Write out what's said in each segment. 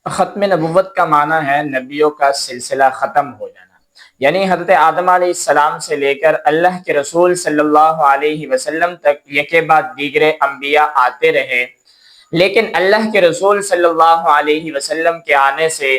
ختم نبوت کا معنی ہے نبیوں کا سلسلہ ختم ہو جانا، یعنی حضرت آدم علیہ السلام سے لے کر اللہ کے رسول صلی اللہ علیہ وسلم تک یکے بعد دیگرے انبیاء آتے رہے، لیکن اللہ کے رسول صلی اللہ علیہ وسلم کے آنے سے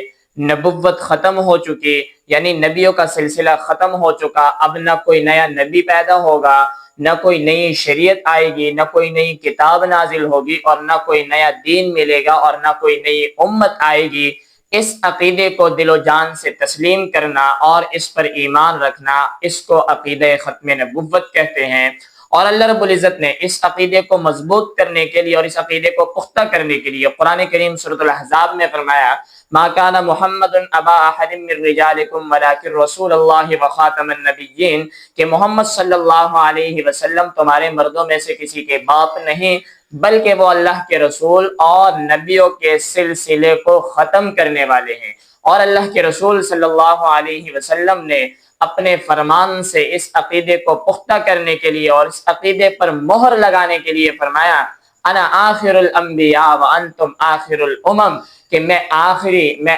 نبوت ختم ہو چکی، یعنی نبیوں کا سلسلہ ختم ہو چکا۔ اب نہ کوئی نیا نبی پیدا ہوگا، نہ کوئی نئی شریعت آئے گی، نہ کوئی نئی کتاب نازل ہوگی، اور نہ کوئی نیا دین ملے گا، اور نہ کوئی نئی امت آئے گی۔ اس عقیدے کو دل و جان سے تسلیم کرنا اور اس پر ایمان رکھنا، اس کو عقیدہ ختم نبوت کہتے ہیں۔ اور اللہ رب العزت نے اس عقیدے کو مضبوط کرنے کے لیے اور اس عقیدے کو پختہ کرنے کے لیے قرآن کریم سورۃ الاحزاب میں فرمایا، ما کان محمد ابا احد من رجالکم ولکن رسول اللہ وخاتم النبیین، کہ محمد صلی اللہ علیہ وسلم تمہارے مردوں میں سے کسی کے باپ نہیں، بلکہ وہ اللہ کے رسول اور نبیوں کے سلسلے کو ختم کرنے والے ہیں۔ اور اللہ کے رسول صلی اللہ علیہ وسلم نے اپنے فرمان سے اس عقیدے کو پختہ کرنے کے لیے اور اس عقیدے پر مہر لگانے کے لیے فرمایا، انا آخر الانبیاء وانتم آخر الامم، کہ میں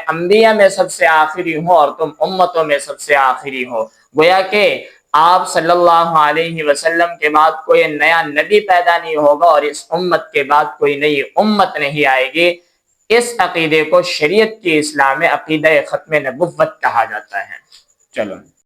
انبیاء میں سب سے آخری ہوں اور تم امتوں میں سب سے آخری ہو۔ گویا کہ آپ صلی اللہ علیہ وسلم کے بعد کوئی نیا نبی پیدا نہیں ہوگا اور اس امت کے بعد کوئی نئی امت نہیں آئے گی۔ اس عقیدے کو شریعت کی اصطلاح میں عقیدہ ختم نبوت کہا جاتا ہے۔ چلو